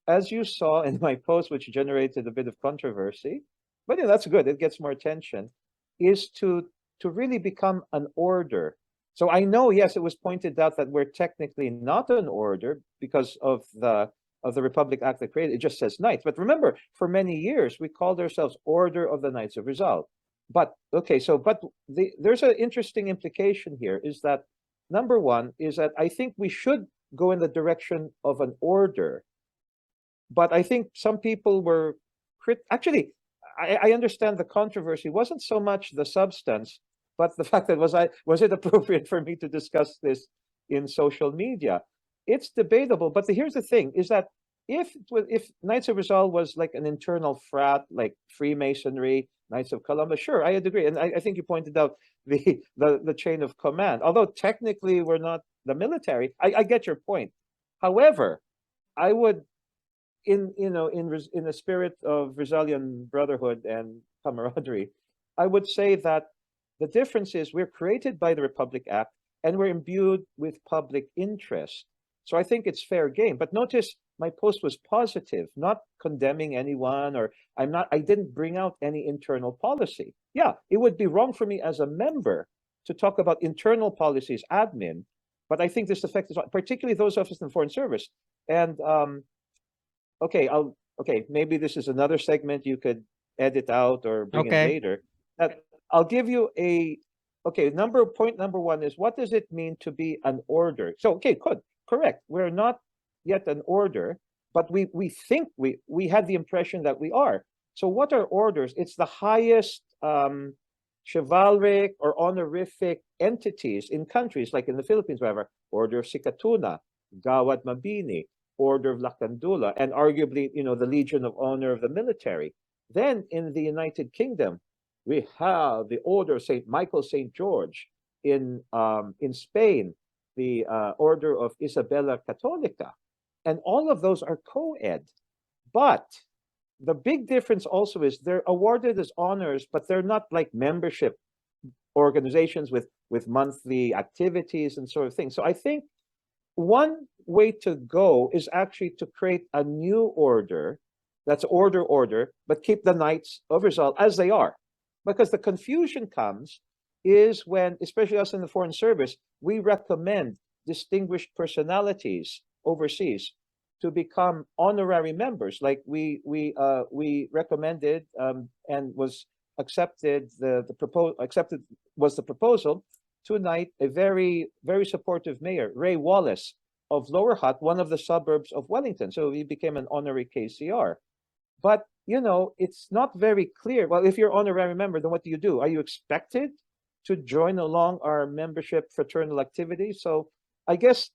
as you saw in my post, which generated a bit of controversy, but yeah, that's good. It gets more attention, is to really become an order. So I know, yes, it was pointed out that we're technically not an order because of the Republic Act that created it. Just says Knights. But remember, for many years we called ourselves Order of the Knights of Rizal. But okay, so but there's an interesting implication here is that number one is that I think we should go in the direction of an order, but I think some people were actually I understand the controversy wasn't so much the substance, but the fact that was it appropriate for me to discuss this in social media? It's debatable, but here's the thing: is that if Knights of Rizal was like an internal frat, like Freemasonry, Knights of Columbus, sure, I agree, and I think you pointed out the chain of command. Although technically we're not the military, I get your point. However, I would in the spirit of Rizalian brotherhood and camaraderie, I would say that the difference is we're created by the Republic Act and we're imbued with public interest. So I think it's fair game. But notice my post was positive, not condemning anyone, or I didn't bring out any internal policy. Yeah, it would be wrong for me as a member to talk about internal policies, admin, but I think this affects particularly those of us in the Foreign Service. And okay, maybe this is another segment you could edit out or bring in Okay. later. That I'll give you okay, point number one is what does it mean to be an order? So okay, good, correct. We're not yet an order, but we think we had the impression that we are. So what are orders? It's the highest chivalric or honorific entities in countries like in the Philippines, whatever, Order of Sikatuna, Gawad Mabini, Order of Lakandula, and arguably, the Legion of Honor of the military. Then in the United Kingdom, we have the Order of St. Michael St. George. In Spain, the Order of Isabella Católica. And all of those are co-ed. But the big difference also is they're awarded as honors, but they're not like membership organizations with monthly activities and sort of things. So I think one way to go is actually to create a new order that's order, but keep the Knights of Rizal as they are. Because the confusion comes is when, especially us in the Foreign Service, we recommend distinguished personalities overseas to become honorary members. Like we recommended and was accepted accepted was the proposal to knight a very, very supportive mayor, Ray Wallace of Lower Hutt, one of the suburbs of Wellington. So he became an honorary KCR. But, it's not very clear. Well, if you're honorary member, then what do? Are you expected to join along our membership fraternal activities? So I guess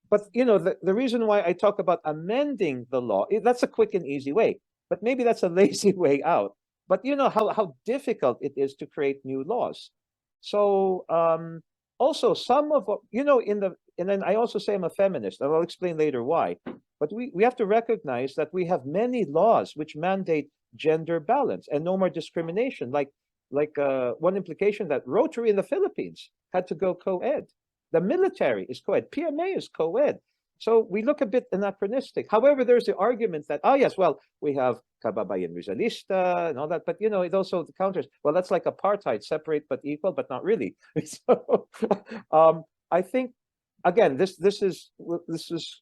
but, the reason why I talk about amending the law, that's a quick and easy way. But maybe that's a lazy way out. But you know how difficult it is to create new laws. So also some of what and then I also say I'm a feminist, and I'll explain later why. But we have to recognize that we have many laws which mandate gender balance and no more discrimination. Like one implication that Rotary in the Philippines had to go co-ed. The military is co-ed. PMA is co-ed. So we look a bit anachronistic. However, there's the argument that, yes, well, we have Kababayan Rizalista and all that, but it also counters, well, that's like apartheid, separate but equal, but not really. So I think, again, this is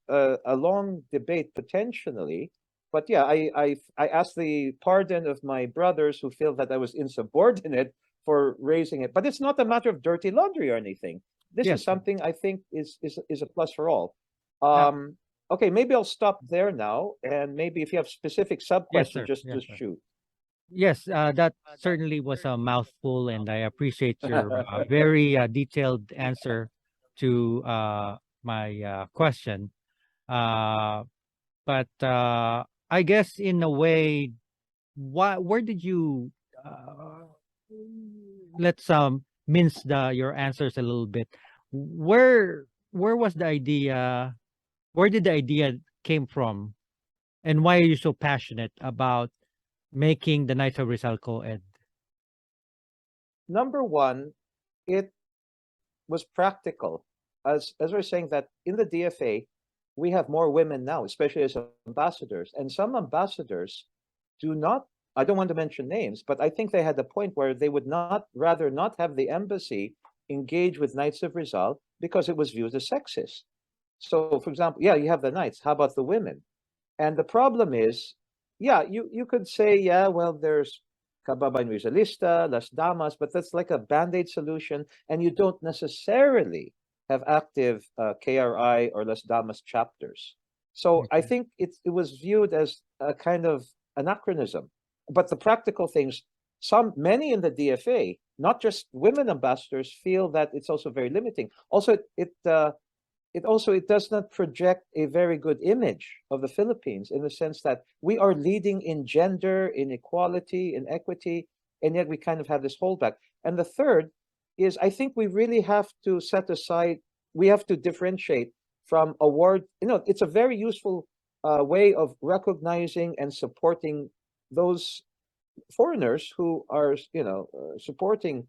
a long debate potentially, but yeah, I ask the pardon of my brothers who feel that I was insubordinate for raising it, but it's not a matter of dirty laundry or anything. This is Yes. something I think is a plus for all. Uh, Okay, maybe I'll stop there now, and maybe if you have specific sub yes, questions, sir. just Yes, just sir. shoot. Yes, that certainly was a mouthful, and I appreciate your very detailed answer to my question. Uh, but I guess in a way, where did you let's mince your answers a little bit. Where was the idea? Where did the idea came from, and why are you so passionate about making the Knights of Rizal co-ed? Number one, it was practical. As we're saying that in the DFA, we have more women now, especially as ambassadors. And some ambassadors do not, I don't want to mention names, but I think they had a point where they would not rather not have the embassy engage with Knights of Rizal because it was viewed as sexist. So, for example, yeah, you have the Knights. How about the women? And the problem is, yeah, you could say, yeah, well, there's Kababayan Rizalista, Las Damas, but that's like a band-aid solution, and you don't necessarily have active KRI or Las Damas chapters. So I Okay. think it was viewed as a kind of anachronism. But the practical things, many in the DFA, not just women ambassadors, feel that it's also very limiting. Also, it does not project a very good image of the Philippines in the sense that we are leading in gender, in equality, in equity, and yet we kind of have this holdback. And the third is I think we really have to set aside, we have to differentiate from award. It's a very useful way of recognizing and supporting those foreigners who are, supporting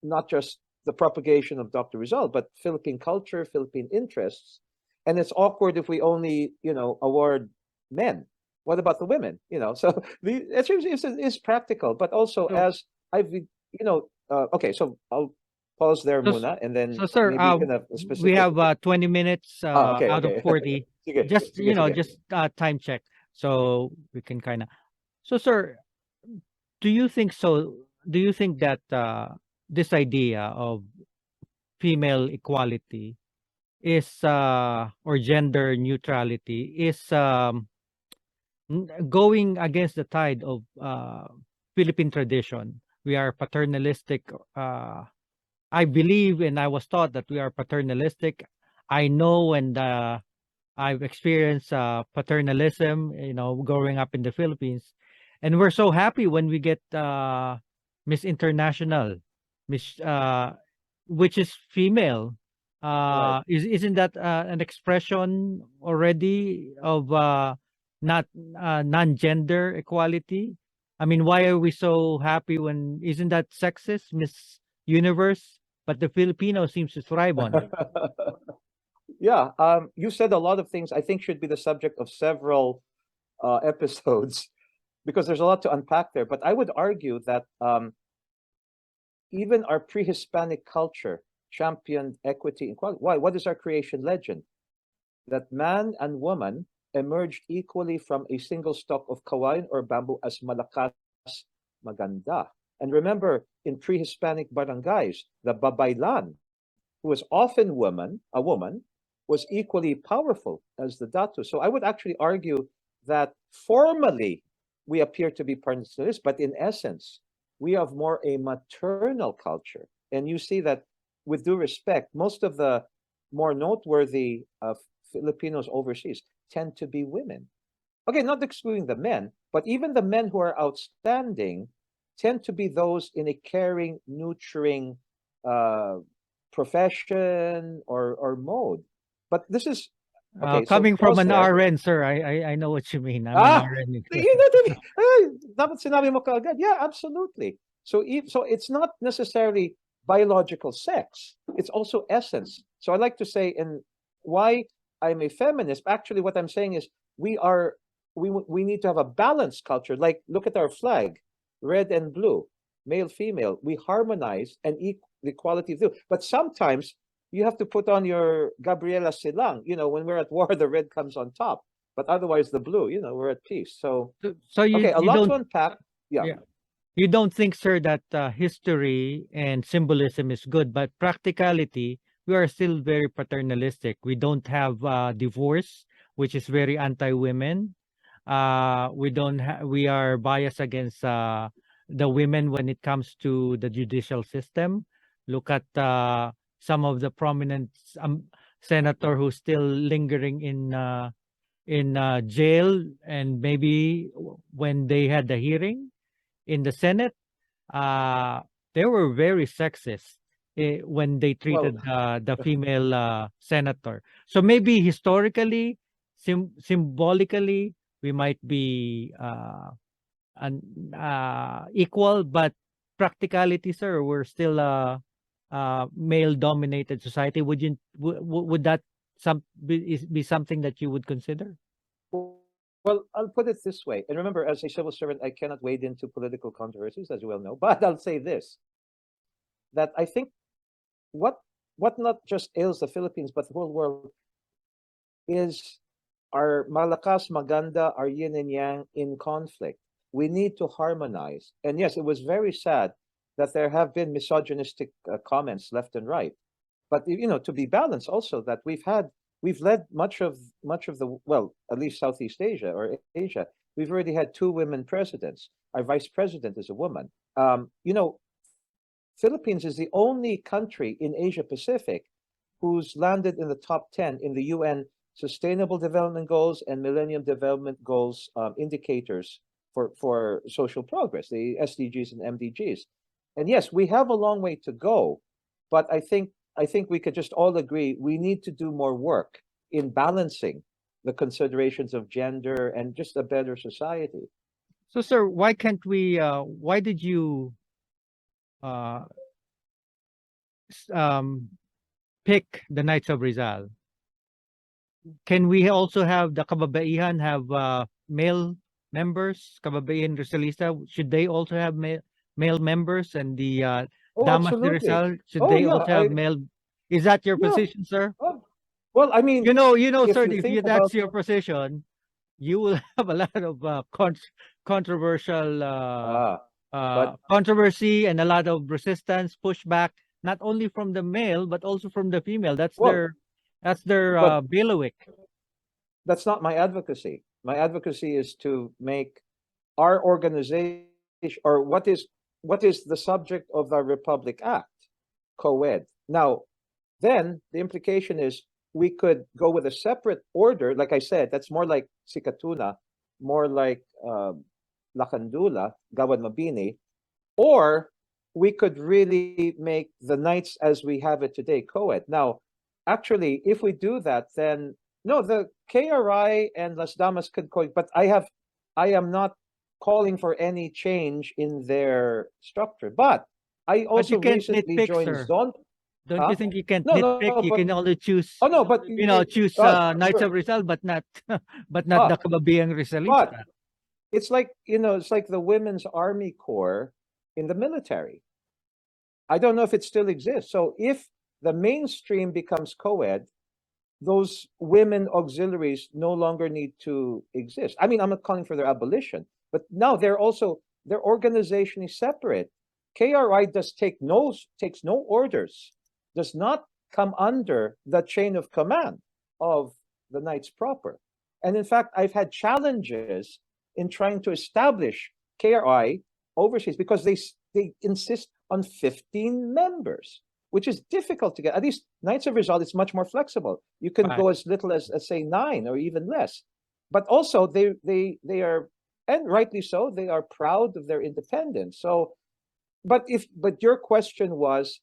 not just the propagation of Dr. Rizal, but Philippine culture, Philippine interests. And it's awkward if we only, award men. What about the women? So it's practical, but also So, as okay, so I'll pause there, so, s- Muna, and then so, sir, maybe you can have a we specific. have 20 minutes Okay, out of okay. 40. Sige, Just, sige, sige. just time check. So we can kind of. So, sir, do you think so? Do you think that this idea of female equality is or gender neutrality is going against the tide of Philippine tradition? We are paternalistic. I believe and I was taught that we are paternalistic. I know and I've experienced paternalism, growing up in the Philippines. And we're so happy when we get Miss International, Miss, which is female. Right. Isn't that an expression already of not non-gender equality? I mean, why are we so happy when isn't that sexist, Miss Universe? But the Filipino seems to thrive on it. Yeah, you said a lot of things I think should be the subject of several episodes because there's a lot to unpack there. But I would argue that even our pre-Hispanic culture championed equity and equality. Why? What is our creation legend? That man and woman emerged equally from a single stalk of kawain or bamboo as malakas maganda. And remember, in pre-Hispanic barangays, the babaylan, who was often a woman, was equally powerful as the datu. So I would actually argue that formally we appear to be paternalist, but in essence, we have more a maternal culture. And you see that, with due respect, most of the more noteworthy Filipinos overseas tend to be women. Okay, not excluding the men, but even the men who are outstanding tend to be those in a caring, nurturing uh, profession or mode. But this is okay. So Coming from pause an there. RN, sir, I know what you mean. I'm an RN. You know, dapat sinabi mo kaagad. Yeah, absolutely. So it's not necessarily biological sex. It's also essence. So I like to say, and why I'm a feminist. Actually, what I'm saying is we need to have a balanced culture. Like, look at our flag, red and blue, male, female. We harmonize and equality of view. But sometimes you have to put on your Gabriela Silang. When we're at war, the red comes on top. But otherwise, the blue, we're at peace. So, So okay, a you lot don't, to unpack. Yeah. yeah, you don't think, sir, that history and symbolism is good, but practicality, we are still very paternalistic. We don't have divorce, which is very anti-women. We don't we are biased against the women when it comes to the judicial system. Look at some of the prominent senator who's still lingering in jail, and maybe when they had the hearing in the Senate, uh, they were very sexist when they treated Well, the female senator. So maybe historically, symbolically, we might be equal, but practicality, sir, we're still a male-dominated society. Would that be something that you would consider? Well, I'll put it this way. And remember, as a civil servant, I cannot wade into political controversies, as you well know. But I'll say this, that I think what not just ails the Philippines, but the whole world is our malakas, maganda, our yin and yang in conflict. We need to harmonize. And yes, it was very sad that there have been misogynistic comments left and right. But to be balanced also, that we've led much of the, well, at least Southeast Asia or Asia. We've already had 2 women presidents. Our vice president is a woman. Philippines is the only country in Asia Pacific who's landed in the top 10 in the UN Sustainable Development Goals and Millennium Development Goals indicators for social progress, the SDGs and MDGs. And yes, we have a long way to go, but I think we could just all agree we need to do more work in balancing the considerations of gender and just a better society. So, sir, why can't we? Why did you pick the Knights of Rizal? Can we also have the kababaihan have male members? Kababaihan Rizalista, should they also have male members? And the Damas de Absolutely. Rizal, should they also have male? Is that your position, sir? Well, I mean, sir, if that's your position, you will have a lot of controversial controversy and a lot of resistance, pushback, not only from the male but also from the female. That's their bailiwick. That's not my advocacy. My advocacy is to make our organization, or what is the subject of the Republic Act, co-ed. Now, then the implication is we could go with a separate order. Like I said, that's more like Sikatuna, more like Lakandula, Gawad Mabini, or we could really make the Knights as we have it today co-ed. Now, actually, if we do that, then no, the KRI and Las Damas could co-ed, but I am not calling for any change in their structure. But I also recently joined Zone. Don't you think you can't nitpick? You can only choose. Oh no, but choose Knights of Rizal, but not the Kababihang Rizalista. But it's like it's like the Women's Army Corps in the military. I don't know if it still exists. So if the mainstream becomes co-ed, those women auxiliaries no longer need to exist. I mean, I'm not calling for their abolition, but now their organization is separate. KRI takes no orders, does not come under the chain of command of the Knights proper. And in fact, I've had challenges in trying to establish KRI overseas because they insist on 15 members, which is difficult to get. At least Knights of Rizal is much more flexible. You can go as little as say 9 or even less. But also they are, and rightly so, they are proud of their independence. So, but your question was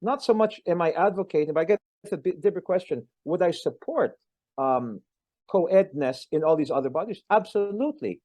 not so much am I advocating, but I guess a bit different question. Would I support co-edness in all these other bodies? Absolutely.